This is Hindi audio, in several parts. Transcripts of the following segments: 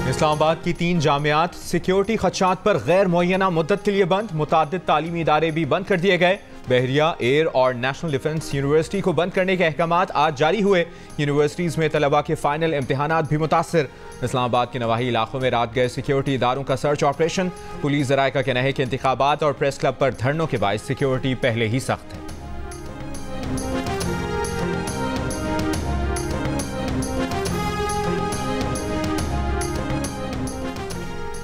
इस्लामाबाद की 3 जामियात सिक्योरिटी खदशात पर गैर मुअय्यना मुद्दत के लिए बंद। मुतादिद तालीमी इदारे भी बंद कर दिए गए। बहरिया, एयर और नेशनल डिफेंस यूनिवर्सिटी को बंद करने के अहकामात आज जारी हुए। यूनिवर्सिटीज़ में तलबा के फाइनल इम्तिहानात भी मुतासर। इस्लामाबाद के नवाही इलाकों में रात गए सिक्योरिटी इदारों का सर्च ऑपरेशन। पुलिस ज़राए का कहना है कि इंतखाबात और प्रेस क्लब पर धरनों के बायस सिक्योरिटी पहले ही सख्त है।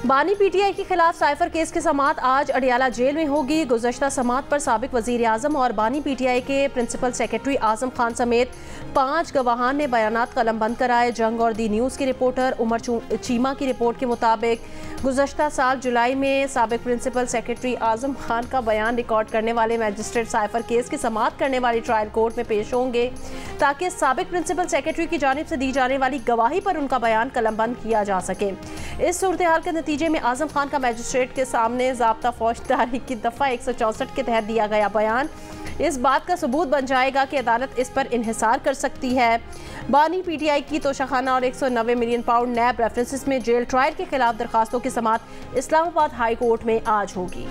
बानी पीटीआई के खिलाफ साइफर केस की समाअत आज अडियाला जेल में होगी। गुज़श्ता समाअत पर साबिक वज़ीर आज़म और बानी पीटीआई के प्रिंसिपल सेक्रेटरी आज़म खान समेत 5 गवाहान ने बयानात कलमबंद कराए। जंग और दी न्यूज़ की रिपोर्टर उमर चीमा की रिपोर्ट के मुताबिक गुज़श्ता साल जुलाई में साबिक प्रिंसिपल सेक्रेटरी आज़म खान का बयान रिकॉर्ड करने वाले मजिस्ट्रेट साइफर केस की समाअत करने वाली ट्रायल कोर्ट में पेश होंगे ताकि साबिक प्रिंसिपल सेक्रेटरी की जानिब से दी जाने वाली गवाही पर उनका बयान कलमबंद किया जा सके। इस सूरत हाल के नतीजे में आज़म खान का मजिस्ट्रेट के सामने ज़ाब्ता फौजदारी की दफ़ा 164 के तहत दिया गया बयान इस बात का सबूत बन जाएगा कि अदालत इस पर इन्हिसार कर सकती है। बानी पीटीआई की तोशाखाना और 190 मिलियन पाउंड नैब रेफरेंसेस में जेल ट्रायल के खिलाफ दरखास्तों की समाअत इस्लामाबाद हाई कोर्ट में आज होगी।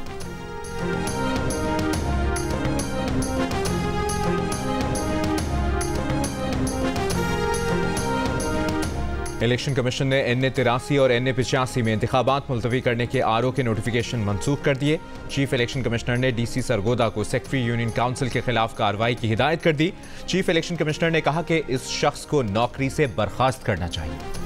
इलेक्शन कमीशन ने NA-83 और NA-85 में इंतखाबात मुलतवी करने के RO के नोटिफिकेशन मनसूख कर दिए। चीफ इलेक्शन कमिश्नर ने DC सरगोदा को सेक्रेटरी यूनियन काउंसिल के खिलाफ कार्रवाई की हिदायत कर दी। चीफ इलेक्शन कमिश्नर ने कहा कि इस शख्स को नौकरी से बर्खास्त करना चाहिए।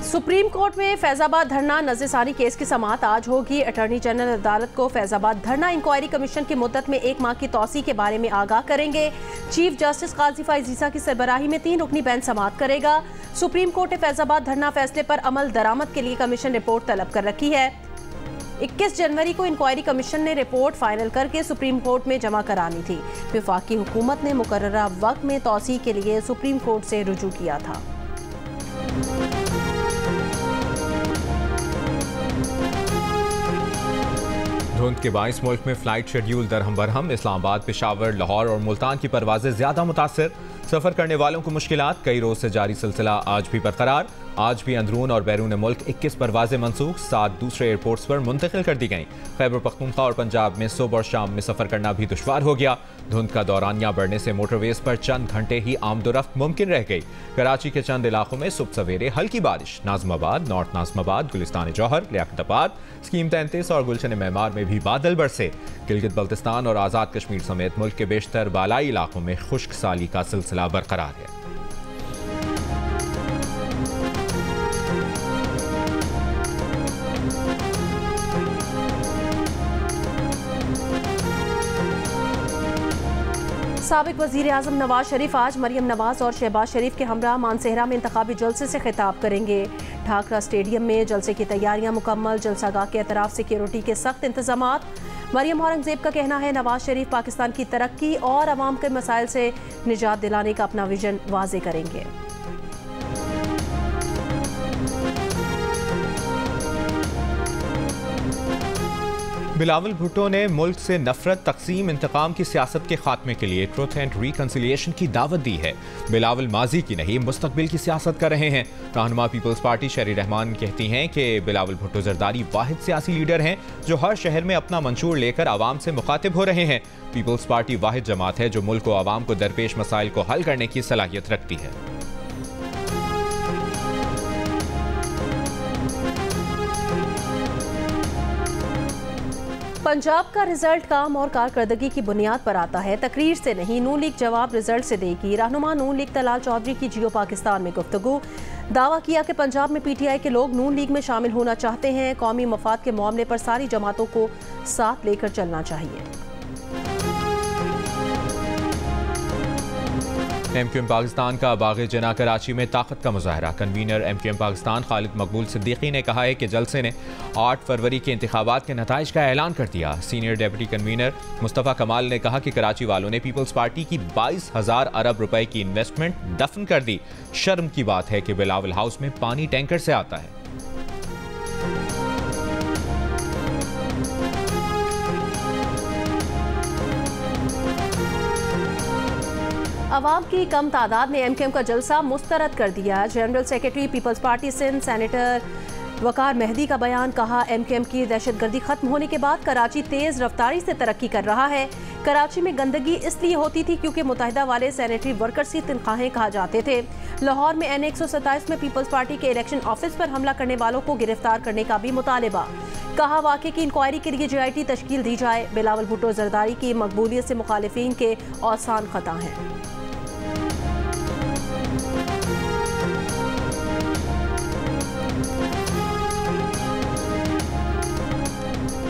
सुप्रीम कोर्ट में फैजाबाद धरना नज़रसानी केस की समाअत आज होगी। अटॉर्नी जनरल अदालत को फैजाबाद धरना इंक्वायरी कमीशन की मुद्दत में 1 माह की तौसी के बारे में आगाह करेंगे। चीफ जस्टिस काजी फाइज ईसा की सरबराही में 3 रुकनी बेंच समाअत करेगा। सुप्रीम कोर्ट ने फैजाबाद धरना फैसले पर अमल दरामद के लिए कमीशन रिपोर्ट तलब कर रखी है। 21 जनवरी को इंक्वायरी कमीशन ने रिपोर्ट फाइनल करके सुप्रीम कोर्ट में जमा करानी थी। वफाकी हुकूमत ने मुकर्ररा वक्त में तौसी के लिए सुप्रीम कोर्ट से रुजू किया था। धुंध के बाइस मुल्क में फ्लाइट शेड्यूल दरहम बरहम। इस्लामाबाद, पेशावर, लाहौर और मुल्तान की परवाजें ज्यादा मुतासर। सफर करने वालों को मुश्किलात। कई रोज से जारी सिलसिला आज भी बरकरार। आज भी अंदरून और बैरून मुल्क 21 परवाजें मनसूख 7 दूसरे एयरपोर्ट्स पर मुंतकिल कर दी गईं। खैबर पख्तूनख्वा और पंजाब में सुबह और शाम में सफर करना भी दुश्वार हो गया। धुंध का दौरानिया बढ़ने से मोटरवेज पर चंद घंटे ही आमदोरफ्त मुमकिन रह गई। कराची के चंद इलाकों में सुबह सवेरे हल्की बारिश। नाजमाबाद, नॉर्थ नाजमाबाद, गुलिस्तान जौहर, लियाकताबाद, स्कीम 33 और गुलशन मेमार में भी बादल बरसे। गिलगित बल्तिस्तान और आज़ाद कश्मीर समेत मुल्क के बेशतर बालाई इलाकों में खुश्क साली का सिलसिला बरकरार है। साबिक वज़ीर आज़म नवाज शरीफ आज मरियम नवाज और शहबाज शरीफ के हमरा मानसेहरा में इंतखाबी जलसे से खिताब करेंगे। ढाकरा स्टेडियम में जलसे की तैयारियां मुकम्मल। जलसागाह के अतराफ सिक्योरिटी के सख्त इंतजामात। मरियम औरंगजेब का कहना है नवाज शरीफ पाकिस्तान की तरक्की और अवाम के मसाइल से निजात दिलाने का अपना विजन वाज़े करेंगे। बिलावल भुट्टो ने मुल्क से नफरत, तकसीम, इंतकाम की सियासत के खात्मे के लिए ट्रुथ एंड रिकन्सिलिएशन की दावत दी है। बिलावल माजी की नहीं मुस्तकबिल की सियासत कर रहे हैं। रहनुमा पीपल्स पार्टी शहरी रहमान कहती हैं कि बिलावल भुट्टो जरदारी वाहिद सियासी लीडर हैं जो हर शहर में अपना मंशूर लेकर आवाम से मुखातिब हो रहे हैं। पीपल्स पार्टी वाहिद जमात है जो मुल्क व आवाम को दरपेश मसाइल को हल करने की सलाहियत रखती है। पंजाब का रिजल्ट काम और कारकर्दगी की बुनियाद पर आता है, तकरीर से नहीं। नून लीग जवाब रिजल्ट से देगी। रहनुमा नून लीग तलाल चौधरी की जियो पाकिस्तान में गुफ्तगू। दावा किया कि पंजाब में पीटीआई के लोग नून लीग में शामिल होना चाहते हैं। कौमी मफाद के मामले पर सारी जमातों को साथ लेकर चलना चाहिए। MQM पाकिस्तान का बाग़े जना कराची में ताकत का मुजाहरा। कन्वीनर MQM पाकिस्तान खालिद मकबूल सिद्दीकी ने कहा है कि जलसे ने 8 फरवरी के इंतखाबात के नताइज का ऐलान कर दिया। सीनियर डेप्यूटी कन्वीनर मुस्तफ़ा कमाल ने कहा कि कराची वालों ने पीपल्स पार्टी की 22,000 अरब रुपए की इन्वेस्टमेंट दफन कर दी। शर्म की बात है कि बिलावल हाउस में पानी टैंकर से आता है। अवाम की कम तादाद ने MKM का जलसा मुस्तरद कर दिया। General secretary Peoples Party Sindh senator Waqar Mehdi का बयान, कहा MKM की दहशतगर्दी खत्म होने के बाद कराची तेज रफ्तारी से तरक्की कर रहा है। कराची में गंदगी इसलिए होती थी क्योंकि मुत्तहिदा वाले सैनिटरी वर्कर्स की तनख्वाहें कहा जाते थे। लाहौर में NA 127 में पीपल्स पार्टी के इलेक्शन ऑफिस पर हमला करने वालों को गिरफ्तार करने का भी मुतालिबा। कहा वाक़े की इंक्वायरी के लिए JIT तश्कील दी जाए। बिलावल भुट्टो जरदारी की मकबूलियत से मुखालिफिन के औसान खता हैं।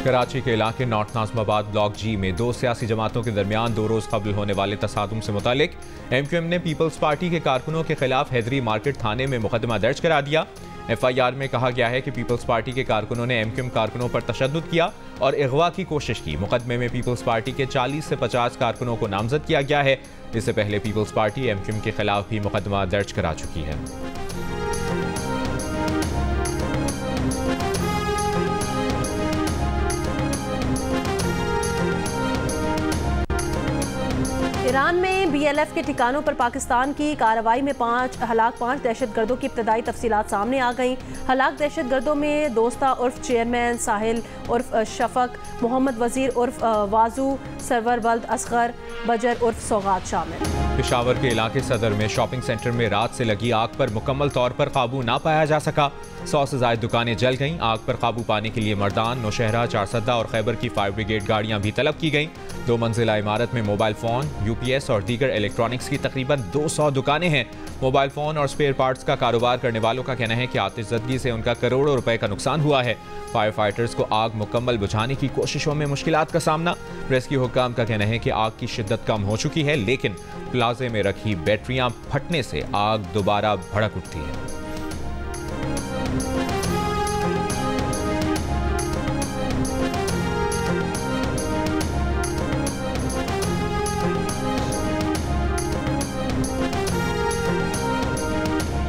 कराची के इलाके नॉर्थ नाज़िमाबाद ब्लॉक G में दो सियासी जमातों के दरमियान 2 रोज़ कबल होने वाले तसादुम से मुतालिक MKM ने पीपल्स पार्टी के कारकुनों के खिलाफ हैदरी मार्केट थाने में मुकदमा दर्ज करा दिया। FIR में कहा गया है कि पीपल्स पार्टी के कारकुनों ने MKM कारकुनों पर तशद्दुद किया और अगवा की कोशिश की। मुकदमे में पीपल्स पार्टी के 40 से 50 कारकुनों को नामजद किया गया है। इससे पहले पीपल्स पार्टी MKM के खिलाफ भी मुकदमा दर्ज करा चुकी है। ईरान में BLF के ठिकानों पर पाकिस्तान की कार्रवाई में 5 दहशतगर्दों की इब्तदाई तफसीलात सामने आ गईं। हलाक दहशतगर्दों में दोस्ता उर्फ चेयरमैन, साहिल उर्फ शफक, मोहम्मद वजीर उर्फ वाजू, सरवर बल्द असगर, बजर उर्फ सौगात शामिल। पेशावर के इलाके सदर में शॉपिंग सेंटर में रात से लगी आग पर मुकम्मल तौर पर काबू ना पाया जा सका। 100 से ज्यादा दुकानें जल गईं। आग पर काबू पाने के लिए मर्दान, नौशहरा, चारसद्दा और खैबर की फायर ब्रिगेड गाड़ियां भी तलब की गईं। 2 मंजिला इमारत में मोबाइल फोन, UPS और दीगर इलेक्ट्रॉनिक्स की तकरीबन 200 दुकानें हैं। मोबाइल फोन और स्पेयर पार्ट्स का कारोबार करने वालों का कहना है कि आतिशज़दगी से उनका करोड़ों रुपए का नुकसान हुआ है। फायर फाइटर्स को आग मुकम्मल बुझाने की कोशिशों में मुश्किलात का सामना। रेस्क्यू हुक्काम का कहना है कि आग की शिद्दत कम हो चुकी है, लेकिन प्लाजे में रखी बैटरियां फटने से आग दोबारा भड़क उठती है।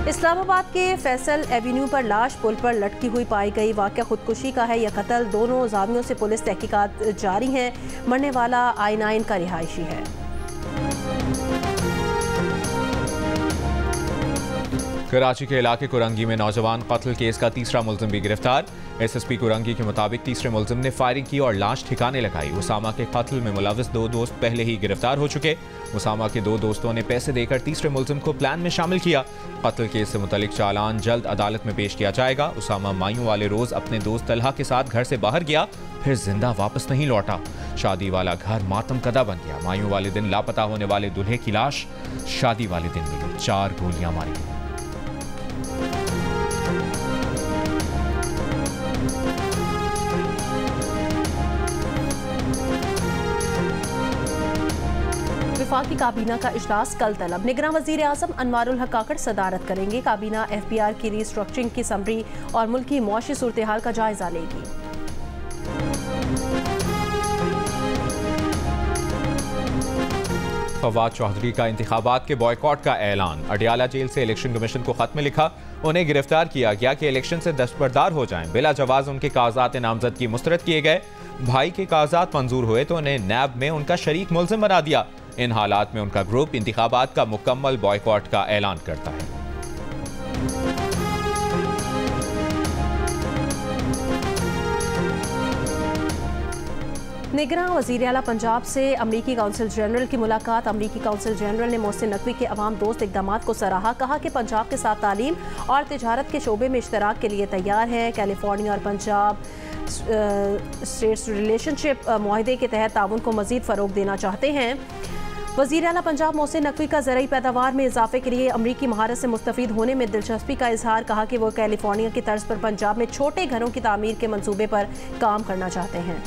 इस्लामाबाद के फैसल एवेन्यू पर लाश पुल पर लटकी हुई पाई गई। वाक़या खुदकुशी का है या कत्ल, दोनों ज़ामियों से पुलिस तहकीकात जारी हैं। मरने वाला I9 का रिहायशी है। कराची के इलाके कुरंगी में नौजवान कत्ल केस का तीसरा मुलजिम भी गिरफ्तार। SSP कुरंगी के मुताबिक तीसरे मुलजिम ने फायरिंग की और लाश ठिकाने लगाई। उसामा के कत्ल में मुलविस 2 दोस्त पहले ही गिरफ्तार हो चुके। उसामा के 2 दोस्तों ने पैसे देकर तीसरे मुलजिम को प्लान में शामिल किया। कत्ल केस से मुतल्लिक चालान जल्द अदालत में पेश किया जाएगा। उसामा मायूं वाले रोज अपने दोस्त तलहा के साथ घर से बाहर गया, फिर जिंदा वापस नहीं लौटा। शादी वाला घर मातम कदा बन गया। मायूं वाले दिन लापता होने वाले दूल्हे की लाश शादी वाले दिन मिली, 4 गोलियां मारी गई। वफाकी काबीना का इजलास कल तलब। निगरान वज़ीर आज़म अनवारुल हक काकड़ सदारत करेंगे। काबीना FBR की रीस्ट्रक्चरिंग की समरी और मुल्क की मौशी सूरत हाल का जायजा लेगी। फवाद चौधरी का इंतखाबात के बॉयकॉट का ऐलान। अडियाला जेल से इलेक्शन कमीशन को खत में लिखा, उन्हें गिरफ्तार किया गया कि इलेक्शन से दस्तबरदार हो जाएं। बिला जवाज उनके कागजात नामजदगी मुस्तरद किए गए। भाई के कागजात मंजूर हुए तो उन्हें नैब में उनका शरीक मुलजिम बना दिया। इन हालात में उनका ग्रुप इंतखाबात का मुकम्मल बॉयकॉट का ऐलान करता है। निगरान वज़ीर आला पंजाब से अमरीकी काउंसिल जनरल की मुलाकात। अमरीकी काउंसिल जनरल ने मोहसिन नकवी के अवाम दोस्त इक़दामात को सराहा। कहा कि पंजाब के साथ तालीम और तिजारत के शोबे में इश्तराक के लिए तैयार है। कैलिफोर्निया और पंजाब स्टेट्स रिलेशनशिप मुआहदे के तहत ताउन को मज़ीद फ़रोग देना चाहते हैं। वज़ीर आला पंजाब मोहसिन नकवी का ज़रई पैदावार में इजाफे के लिए अमरीकी महारत से मुस्तफ़ीद होने में दिलचस्पी का इजहार। कहा कि वो कैलिफोर्निया की तर्ज पर पंजाब में छोटे घरों की तामीर के मंसूबे पर काम करना चाहते हैं।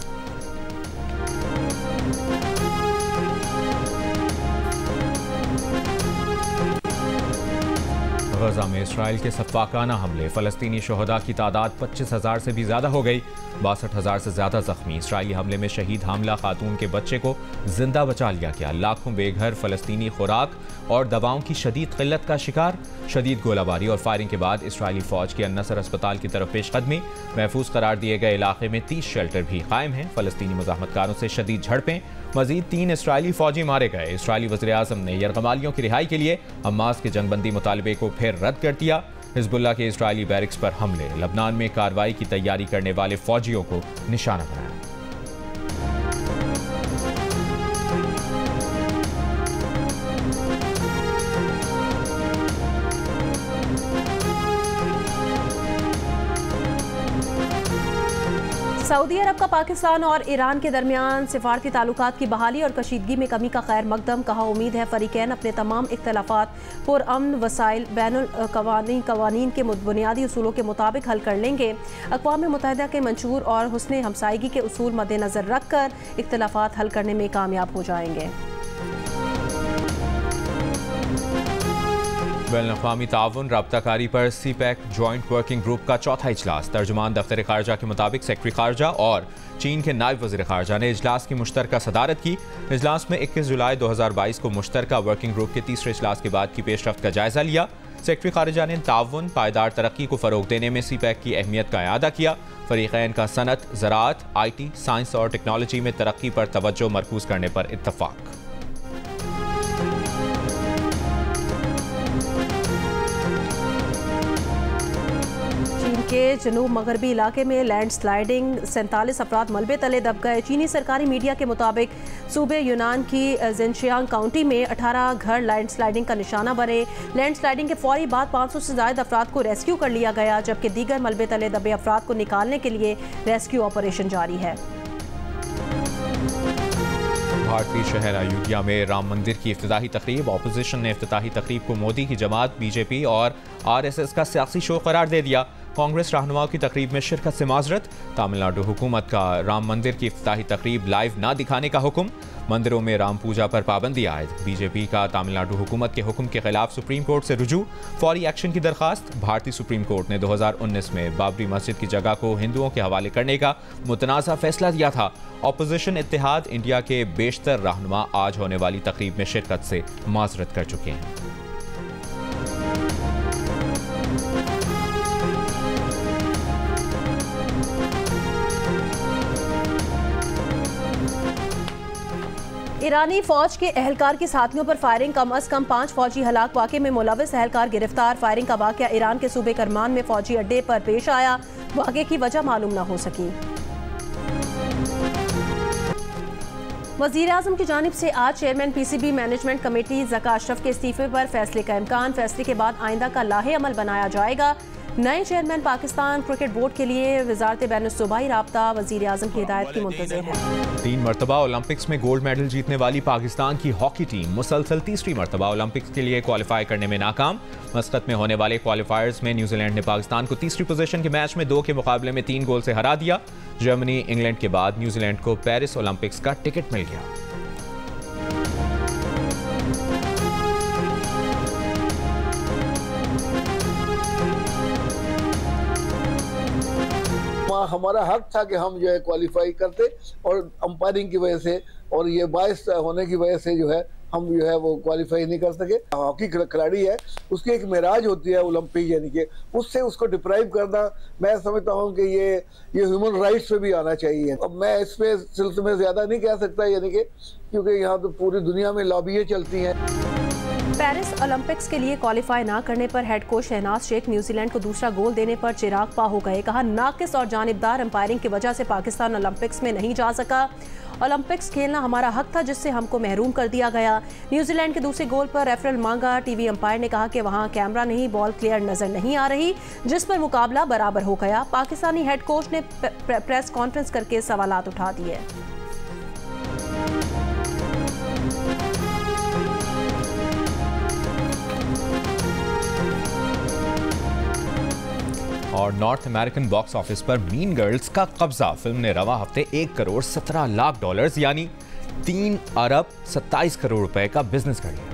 गजा में इसराइल के सफाकाना हमले, फलस्तीनी शहदा की तादाद 25,000 से भी ज़्यादा हो गई, 62,000 से ज़्यादा जख्मी। इसराइली हमले में शहीद हामला खातून के बच्चे को जिंदा बचा लिया गया। लाखों बेघर फलस्तीनी खुराक और दवाओं की शदीद किल्लत का शिकार। शदीद गोलाबारी और फायरिंग के बाद इसराइली फौज की अन-नसर अस्पताल की तरफ पेशकदमी। महफूज करार दिए गए इलाके में 30 शेल्टर भी कायम हैं। फलस्तीनी मुजाहमतकारों से शदीद झड़पें। मजीद 3 इसराइली फौजी मारे गए। इसराइली वज़ीर-ए-आज़म ने यरगमालियों की रिहाई के लिए हमास के जंगबंदी मुतालबे को फिर रद्द कर दिया। हिजबुल्लाह के इसराइली बैरिक्स पर हमले, लबनान में कार्रवाई की तैयारी करने वाले फौजियों को निशाना बनाया। सऊदी अरब का पाकिस्तान और ईरान के दरमियान सिफारती ताल्लुकात की बहाली और कशीदगी में कमी का खैर मकदम। कहा, उम्मीद है फरीकैन अपने तमाम इख्तलाफात पुरअमन वसाइल बैनुल कवानीन के बुनियादी उसूलों के मुताबिक हल कर लेंगे। अक़वाम मुत्तहिदा के मंशूर और हुस्न हमसायगी के उसूल मद्देनज़र रख कर इख्तलाफात हल करने में कामयाब हो जाएंगे। बैनुल-अक़वामी ताउन राब्ताकारी पर सीपैक जॉइंट वर्किंग ग्रुप का चौथा इजलास। तर्जुमान दफ्तर खारजा के मुताबिक सेक्रेटरी खारजा और चीन के नायब वज़ीर खारजा ने इजलास की मुश्तरका सदारत की। इजलास में 21 जुलाई 2022 को मुश्तरका वर्किंग ग्रुप के तीसरे इजलास के बाद की पेशरफ्त का जायजा लिया। सेक्रेटरी खारजा ने ताउन पायदार तरक्की को फ़रोग देने में सीपैक की अहमियत का इआदा किया। फरीक़ैन का सनत, ज़राअत, IT, साइंस और टेक्नोलॉजी में तरक्की पर तवज्जो मरकूज़ करने पर इत्तफ़ाक। के जनूब मगरबी इलाके में लैंडस्लाइडिंग, 47 अफराद मलबे तले दब गए। चीनी सरकारी मीडिया के मुताबिक सूबे यूनान की जिनशियांग काउंटी में 18 घर लैंडस्लाइडिंग का निशाना बने। लैंडस्लाइडिंग के फौरी बाद 500 से ज़ायद अफराद को रेस्क्यू कर लिया गया, जबकि दीगर मलबे तले दबे अफराद को निकालने के लिए रेस्क्यू ऑपरेशन जारी है। भारतीय शहर अयोध्या में राम मंदिर की इफ्तिताही तकरीब। अपोजिशन ने इफ्तिताही तकरीब को मोदी की जमात, BJP और RSS का सियासी शो करार दे दिया। कांग्रेस रहनुमाओं की तकरीब में शिरकत से माजरत। तमिलनाडु हुकूमत का राम मंदिर की इफ्तिताही तकरीब लाइव ना दिखाने का हुक्म। मंदिरों में राम पूजा पर पाबंदी आयद। BJP का तमिलनाडु हुकूमत के हुक्म के खिलाफ सुप्रीम कोर्ट से रुजू, फौरी एक्शन की दरखास्त। भारतीय सुप्रीम कोर्ट ने 2019 में बाबरी मस्जिद की जगह को हिंदुओं के हवाले करने का मुतनाज़ा फैसला दिया था। अपोजिशन इत्तेहाद इंडिया के बेशतर रहनुमा आज होने वाली तकरीब में शिरकत से माजरत कर चुके हैं। ईरानी फौज के एहलकार के साथियों पर फायरिंग, कम अज कम 5 फौजी हलाक। वाक़े में मुलव्विस एहलकार गिरफ्तार। फायरिंग का वाक़या ईरान के सूबे करमान में फौजी अड्डे पर पेश आया। वाक़े की वजह मालूम न हो सकी। वज़ीर-ए-आज़म की जानिब से आज chairman PCB management committee Zaka Ashraf के इस्तीफे पर फैसले का इम्कान। फैसले के बाद आइंदा का लाहे अमल बनाया जाएगा। नए चेयरमैन पाकिस्तान क्रिकेट बोर्ड के लिए वज़ारत बैनुस्सूबाई राब्ता वज़ीर-ए-आज़म की हिदायत की मुंतज़िर है। 3 मरतबा ओलंपिक्स में गोल्ड मेडल जीतने वाली पाकिस्तान की हॉकी टीम मुसलसल तीसरी मरतबा ओलंपिक्स के लिए क्वालिफाई करने में नाकाम। मस्कत में होने वाले क्वालिफायर्स में न्यूजीलैंड ने पाकिस्तान को तीसरी पोजीशन के मैच में 2 के मुकाबले में 3 गोल से हरा दिया। जर्मनी, इंग्लैंड के बाद न्यूजीलैंड को पेरिस ओलंपिक्स का टिकट मिल गया। हमारा हक था कि हम जो है क्वालिफाई करते, और अंपायरिंग की वजह से और ये बायस होने की वजह से जो है हम जो है वो क्वालिफाई नहीं कर सके। हॉकी खिलाड़ी है, उसकी एक मेराज होती है ओलंपिक, यानी कि उससे उसको डिप्राइव करना, मैं समझता हूँ कि ये ह्यूमन राइट्स पे भी आना चाहिए। अब मैं इस पे सिलसिले में ज़्यादा नहीं कह सकता, यानी कि क्योंकि यहाँ तो पूरी दुनिया में लॉबियाँ चलती हैं। पेरिस ओलंपिक्स के लिए क्वालिफाई ना करने पर head coach Shahnaz Sheikh New Zealand को दूसरा गोल देने पर चिराग पा हो गए। कहा, नाकिस और जानिबदार अंपायरिंग की वजह से पाकिस्तान ओलंपिक्स में नहीं जा सका। ओलंपिक्स खेलना हमारा हक था, जिससे हमको महरूम कर दिया गया। न्यूजीलैंड के दूसरे गोल पर रेफरल मांगा। टीवी अंपायर ने कहा कि वहां कैमरा नहीं, बॉल क्लियर नजर नहीं आ रही, जिस पर मुकाबला बराबर हो गया। पाकिस्तानी हेड कोच ने प्रेस कॉन्फ्रेंस करके सवालात उठा दिए। और नॉर्थ अमेरिकन बॉक्स ऑफिस पर मीन गर्ल्स का कब्जा। फिल्म ने रवा हफ्ते 1 करोड़ 17 लाख डॉलर्स यानी 3 अरब 27 करोड़ रुपए का बिजनेस कर लिया।